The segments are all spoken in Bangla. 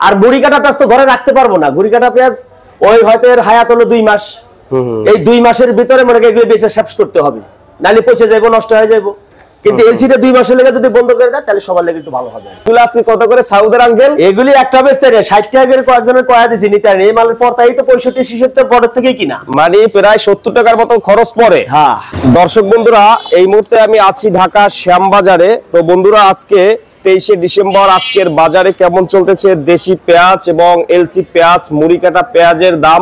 আর মুড়ি কাটা পেঁয়াজ তো ঘরে রাখতে পারবো না। মুড়ি কাটা পেঁয়াজ ওই হয়তো এর হায়াত হলো 2 মাস। এই 2 মাসের ভিতরে মনে করি এগুলো বেঁচে শেষ করতে হবে, নালে পচে যাবো, নষ্ট হয়ে যাবো। কিন্তু এলসিটা 2 মাসের লেগে যদি বন্ধ করে দেয় তাহলে সবার লেগে একটু ভালো হবে। এগুলো আছে কত করে সাউদের আঙ্কেল? এগুলি একটা বেচতে রে 60 টাকা করে কয়েকজনের কয়া দিছি নিতে। এই মালের পরতাই তো 65-66 পরের থেকেই কিনা, মানে প্রায় 70 টাকার মতো খরচ পড়ে। হ্যাঁ দর্শক বন্ধুরা, এই মুহূর্তে আমি আছি ঢাকা শ্যামবাজারে। তো বন্ধুরা, আজকে 23শে ডিসেম্বর, আজকের বাজারে কেমন চলতেছে দেশি পেঁয়াজ এবং এলসি পেঁয়াজ, মুড়ি কাটা পেঁয়াজের দাম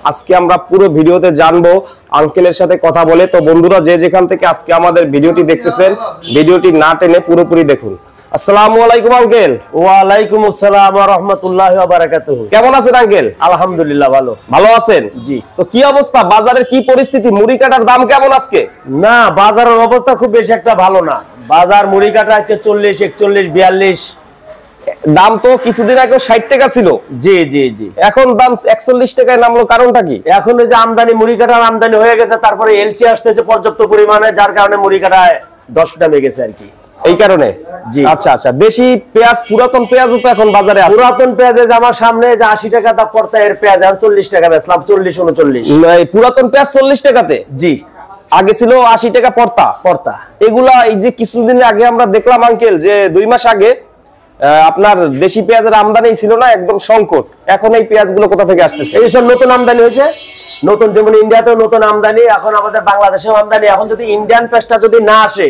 আজকে আমরা পুরো ভিডিওতে জানবো আঙ্কেলের সাথে কথা বলে। তো বন্ধুরা, যে যেখান থেকে আজকে আমাদের ভিডিওটি দেখতেছেন, ভিডিওটি না টেনে পুরোপুরি দেখুন। আসসালামু আলাইকুম আঙ্কেল। ওয়ালাইকুম আসসালাম ওয়া রাহমাতুল্লাহি ওয়া বারাকাতুহু। কেমন আছেন আঙ্কেল? আলহামদুলিল্লাহ ভালো। ভালো আছেন? জি। তো কি অবস্থা, বাজারের কি পরিস্থিতি, মুড়ি কাটার দাম কেমন আজকে? না, বাজারের অবস্থা খুব বেশি একটা ভালো না। বাজার মুড়ি কাটা আজকে 40, 41, 42। দাম তো কিছুদিন আগে 60 টাকা ছিল। জি জি জি। এখন দাম 41 টাকায় নামলো, কারণটা কি? এখন ওই যে আমদানি, মুড়ি কাটার আমদানি হয়ে গেছে, তারপরে এলসি আসতেছে পর্যাপ্ত পরিমাণে, যার কারণে মুড়ি কাটায় 10 দামে গেছে আর কি, এই কারণে। জি। আচ্ছা আচ্ছা, দেশি পেঁয়াজ, পুরাতন পেঁয়াজও তো এখন বাজারে আছে। পুরাতন পেঁয়াজে আমার সামনে যে 80 টাকা দাম পড়তা এর পেঁয়াজ এখন 40 টাকা বেচলাম, 40, 39। এই পুরাতন পেঁয়াজ 40 টাকাতে? জি। আগে ছিল 80 টাকা পড়তা। এগুলা এই যে কিছুদিন আগে আমরা দেখলাম আঙ্কেল যে 2 মাস আগে আপনার দেশি পেঁয়াজের আমদানি ছিল না, একদম সংকট। এখন এই পেঁয়াজগুলো কোথা থেকে আসতেছে? এই সব নতুন আমদানি হয়েছে, নতুন, যেমন ইন্ডিয়াতেও নতুন আমদানি, এখন আমাদের বাংলাদেশেও আমদানি। এখন যদি ইন্ডিয়ান পেঁয়াজটা যদি না আসে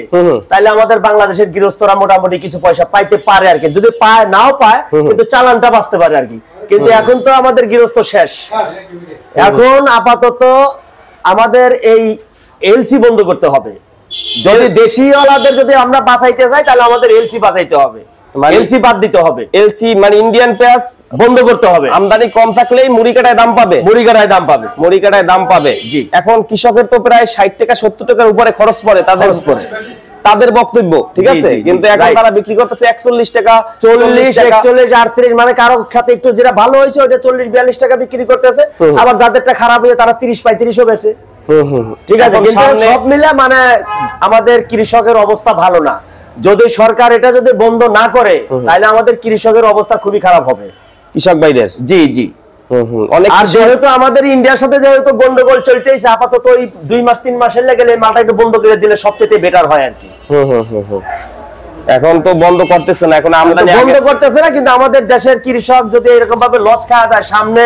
তাহলে আমাদের বাংলাদেশের গৃহস্থরা মোটামুটি কিছু পয়সা পাইতে পারে আর কি, যদি পায় নাও পায় কিন্তু চালানটা বাঁচতে পারে আর কি। কিন্তু এখন তো আমাদের গৃহস্থ শেষ। এখন আপাতত আমাদের এই এলসি বন্ধ করতে হবে। যদি দেশি ওয়ালাদের যদি আমরা বাঁচাইতে যাই তাহলে আমাদের এলসি বাঁচাইতে হবে, এলসি বাদ দিতে হবে। এলসি মানে ইন্ডিয়ান পেঁয়াজ বন্ধ করতে হবে। আমদানি কম থাকলেই মুড়ি কাটায় দাম পাবে, মুড়ি কাটায় দাম পাবে, মুড়ি কাটায় দাম পাবে। জি। এখন কৃষকের তো প্রায় 60 টাকা 70 টাকার উপরে খরচ পড়ে তাদের বক্তব্য, ঠিক আছে? কিন্তু এখন তারা বিক্রি করতেছে 41 টাকা, 40, 41, 38, মানে কারো খাতে একটু যেটা ভালো হয়েছে ওটা 40, 42 টাকা বিক্রি করতেছে। আবার যাদেরটা খারাপ হয়েছে তারা 30, 35ও বেচে। ঠিক আছে, কিন্তু সব মিলে মানে আমাদের কৃষকের অবস্থা ভালো না। যদি সরকার এটা যদি বন্ধ না করে তাহলে আমাদের কৃষকের অবস্থা খুবই খারাপ হবে, কৃষক ভাইদের। জি জি। আর যেহেতু আমাদের ইন্ডিয়ার সাথে যেহেতু গন্ডগোল চলতেইছে, আপাতত ওই 2 মাস 3 মাসের লেগে মালটা একটু বন্ধ করে দিলে সবচেয়ে বেটার হয় আর কি। এখন তো বন্ধ করতেছে না, এখন আমদানি বন্ধ করতেছে না, কিন্তু আমাদের দেশের কৃষক যদি এরকম ভাবে লস খাওয়া দেয়, সামনে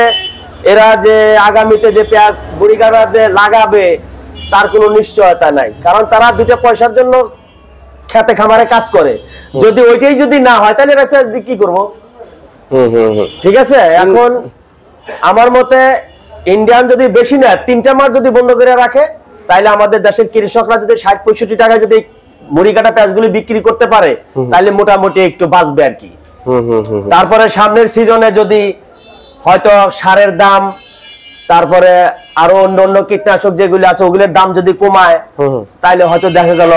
এরা যে আগামীতে যে পেঁয়াজ বুড়ি কাটা যে লাগাবে তার কোনো নিশ্চয়তা নাই। কারণ তারা 2টা পয়সার জন্য খেতে খামারে কাজ করে, যদি ওইটাই যদি না হয় তাহলে এরা পেঁয়াজ দিয়ে কি করবো? ঠিক আছে, এখন আমার মতে ইন্ডিয়ান যদি বেশি না 3টা মাস যদি বন্ধ করে রাখে তাহলে আমাদের দেশের কৃষকরা যদি 60-65 টাকায় যদি মুড়ি কাটা পেঁয়াজগুলি বিক্রি করতে পারে তাহলে মোটামুটি একটু বাঁচবে আর কি। তারপরে সামনের সিজনে যদি হয়তো সারের দাম, তারপরে আরো অন্য কীটনাশক যেগুলি আছে ওগুলোর দাম যদি কমায় তাহলে হয়তো দেখা গেল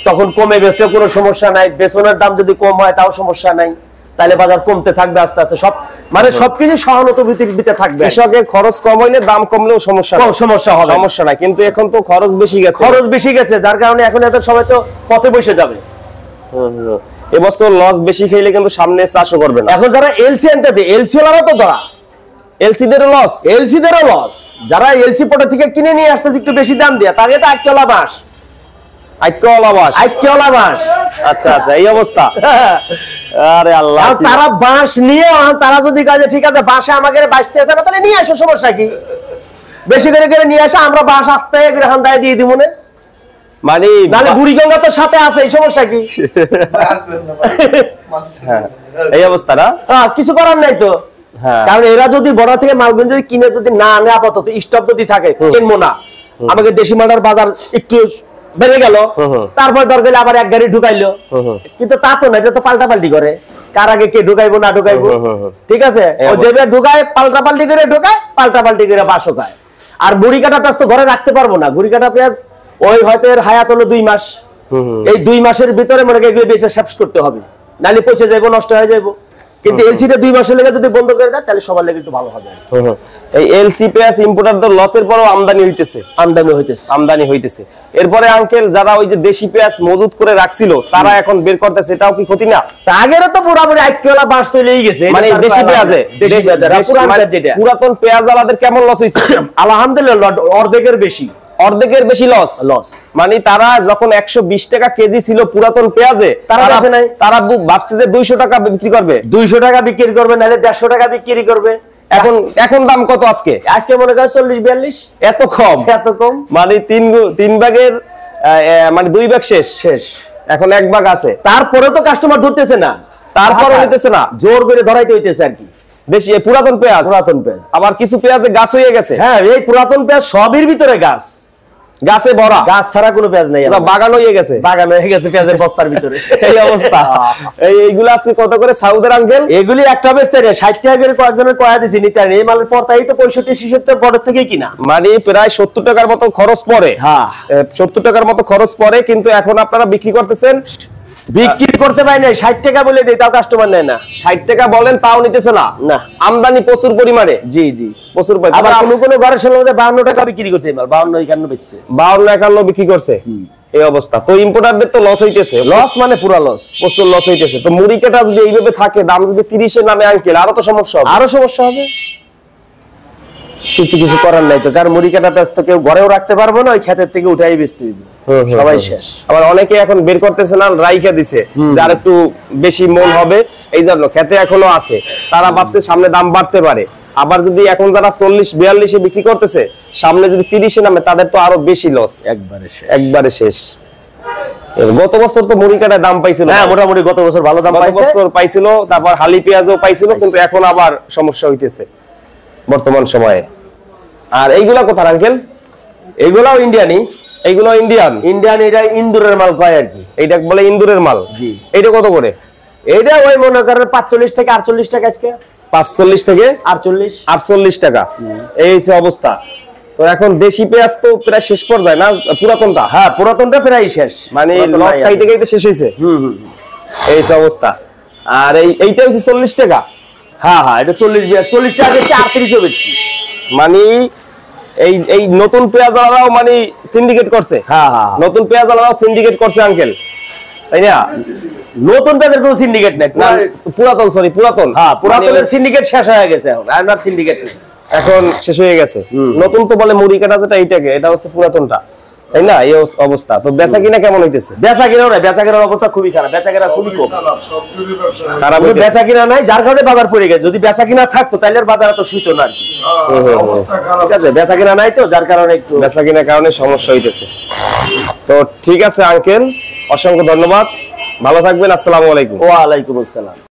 তখন কমে বেচলে কোনো সমস্যা নাই। বেসনের দাম যদি কম হয় তাও সমস্যা নাই, তাহলে বাজার কমতে থাকবে আস্তে আস্তে। সব মানে সবকিছু সহানুভূতিতে থাকবে। কৃষকের খরচ কম হইলে দাম কমলেও সমস্যা হবে, সমস্যা নাই। কিন্তু এখন তো খরচ বেশি গেছে, যার কারণে এখন এদের সবাই তো পথে বসে যাবে। এবছর লস বেশি খেলে কিন্তু সামনে চাষও করবে না। এখন যারা এলসি আনতে দেয়, এলসি ওলারা তো ধরা, এলসিদেরও লস। যারা এলসি পটা থেকে কিনে নিয়ে আসতেছে একটু বেশি দাম দিয়ে, তাকে তো আটকেওয়ালা বাঁশ। আচ্ছা আচ্ছা, এই অবস্থা। আরে আল্লাহ, তারা বাঁশ নিয়ে তারা যদি কাজে ঠিক আছে বাঁশে আমাকে বাঁচতে আছে না তাহলে নিয়ে আসো, সমস্যা কি? বেশি করে নিয়ে আসো, আমরা বাঁশ আসতে দায় দিয়ে দিব না, মানে বুড়িগঙ্গা তো সাথে আছে, এই সমস্যা কি? এই অবস্থা না, কিছু করার নাই তো। কারণ এরা যদি বড় থেকে মালগুলো যদি কিনে যদি না আনে, আপাতত স্টক যদি থাকে কিনবো না, আমাকে দেশি মালটার বাজার একটু বেড়ে গেল, তারপর দরকার আবার এক গাড়ি ঢুকাইলো। কিন্তু তা তো না, এটা তো পাল্টাপাল্টি করে, কার আগে কে ঢুকাইবো না ঢুকাইবো। ঠিক আছে, যেভাবে ঢুকায় পাল্টাপাল্টি করে বাসও খায়। আর মুড়ি কাটা পেঁয়াজ তো ঘরে রাখতে পারবো না। মুড়ি কাটা পেঁয়াজ ওই হয়তো এর হায়াত হলো 2 মাস। এই 2 মাসের ভিতরে মনে করি এগুলো বেঁচে শেষ করতে হবে, নালে পচে যাবো, নষ্ট হয়ে যাবো। কিন্তু এলসিটা 2 মাসের লেগে যদি বন্ধ করে দেয় তাহলে সবার লেগে একটু ভালো হবে। এই এলসি পেঁয়াজ ইম্পোর্টারদের লসের পরও আমদানি হইতেছে। এরপরে আঙ্কেল যারা ওই যে দেশি পেঁয়াজ মজুত করে রাখছিল তারা এখন বের করতেছে, এটাও কি ক্ষতি না? আগেরও তো পুরোপুরি আইকিওলা বাস চলেই গেছে, মানে দেশি পেঁয়াজে পুরাতন পেঁয়াজ আলাদের কেমন লস হইছে? আলহামদুলিল্লাহ অর্ধেকের বেশি লস। মানে তারা যখন 120 টাকা কেজি ছিল পুরাতন পেঁয়াজে, তারা ভাবছে যে 200 টাকা বিক্রি করবে, 200 টাকা বিক্রি করবে, নাহলে 150 টাকা বিক্রি করবে। এখন দাম কত আজকে মনে করেন 40-42। এত কম। মানে 3 ভাগের মানে 2 ভাগ শেষ, এখন 1 ভাগ আছে। তারপরে তো কাস্টমার ধরতেছে না, নিতেছে না, জোর করে ধরাইতে হইতেছে আর কি। বেশি পুরাতন পেঁয়াজ আবার কিছু পেঁয়াজে গাছ হয়ে গেছে। হ্যাঁ, এই পুরাতন পেঁয়াজ সবের ভিতরে গাছে ভরা, গাছ ছাড়া কোনো পেঁয়াজ নাই, বাগান হয়ে গেছে পেঁয়াজের বস্তার ভিতরে। এই অবস্থা। এইগুলো আছে কত করে সাউদের আঙ্কেল? এগুলি একটা বেচতে 60 টাকা করে কয়েকজনের কয়া দিছি নিতে। এই মালের পরতাই তো 65-66 পরের থেকে কিনা, মানে প্রায় 70 টাকার মতো খরচ পড়ে। হ্যাঁ, 70 টাকার মতো খরচ পড়ে, কিন্তু এখন আপনারা বিক্রি করতেছেন, বিক্রি করতে পারি না। 60 টাকা বলে দেই, তাও কাস্টমার নেয় না। 60 টাকা বলেন তাও নিতেছে না। আমদানি প্রচুর পরিমাণে। জি প্রচুর পরিমাণে। আবার কোন ঘরের সঙ্গে 52 টাকা বিক্রি করছে, মাল 52-51 বেচছে, 52-51 বিক্রি করছে। এই অবস্থা তো ইম্পোর্টারদের তো লস হইতেছে, লস মানে পুরো লস, প্রচুর লস হইতেছে। তো মুড়ি কাটা যদি এইভাবে থাকে, দাম যদি 30 এর নামে আঙ্কেল, আরো তো সমস্যা হবে। কিছু করার নাই তো, কারণ মুড়ি কাটা পেঁয়াজ তো কেউ ঘরেও রাখতে পারবো না, ওই ক্ষেতের থেকে উঠাই বেচতে হইবে, সবাই শেষ। আবার অনেকে এখন বের করতেছে না, রাইখা দিছে যে আর একটু বেশি মন হবে, এই জন্য ক্ষেতে এখনো আছে। তারা ভাবছে সামনে দাম বাড়তে পারে। আবার যদি এখন যারা 40-42 বিক্রি করতেছে, সামনে যদি 30 নামে, তাদের তো আরো বেশি লস, একবারে শেষ। গত বছর তো মুড়ি কাটার দাম পাইছিল, হ্যাঁ মোটামুটি গত বছর ভালো দাম পাইছিল। তারপর হালি পেঁয়াজও পাইছিল, কিন্তু এখন আবার সমস্যা হইতেছে বর্তমান সময়ে। আর এইগুলা কোথায় আঙ্কেল? এইগুলাও ইন্ডিয়ান। এটা ইন্দুরের মাল কয় আর কি, এইটা বলে ইন্দুরের মাল। জি, এইটা কত করে? এইটা ওই মনে করেন 45 থেকে 48 টাকা আজকে, 45 থেকে 48 টাকা। এই অবস্থা। তো এখন দেশি পেঁয়াজ তো প্রায় শেষ পর্যায়ে না, পুরাতনটা? হ্যাঁ, পুরাতনটা প্রায় শেষ, মানে লস খাইতে শেষ হয়েছে। এই অবস্থা। আর এইটা হচ্ছে 40 টাকা। হ্যাঁ, এটা 40 টাকা বেচছি, 38 বেচছি। মানে এই নতুন পেঁয়াজ আলারাও মানে সিন্ডিকেট করছে। নতুন পেঁয়াজ আলারাও সিন্ডিকেট করছে আঙ্কেল, তাই না? নতুন পেঁয়াজের কোনো সিন্ডিকেট নাই, পুরাতন। হ্যাঁ, পুরাতনের সিন্ডিকেট শেষ হয়ে গেছে, এখন সিন্ডিকেট এখন শেষ হয়ে গেছে। নতুন তো বলে মুড়ি কাটা যেটা, এইটাকে, এটা হচ্ছে পুরাতনটা, তাই না? এই অবস্থা। তো বেচা কিনা কেমন হইতেছে? বেচা কিনার অবস্থা খুবই খারাপ, বেচা কিনা খুবই কম, বেচা কিনা নাই, যার কারণে বাজার পড়ে গেছে। যদি বেচা কিনা থাকতো তাহলে বাজার এত শুইতো না আর কি। ঠিক আছে, বেচা কিনা নাই তো, যার কারণে একটু বেচা কিনার কারণে সমস্যা হইতেছে। তো ঠিক আছে আঙ্কেল, অসংখ্য ধন্যবাদ, ভালো থাকবেন। আসসালামু আলাইকুম। ওয়া আলাইকুম আসসালাম।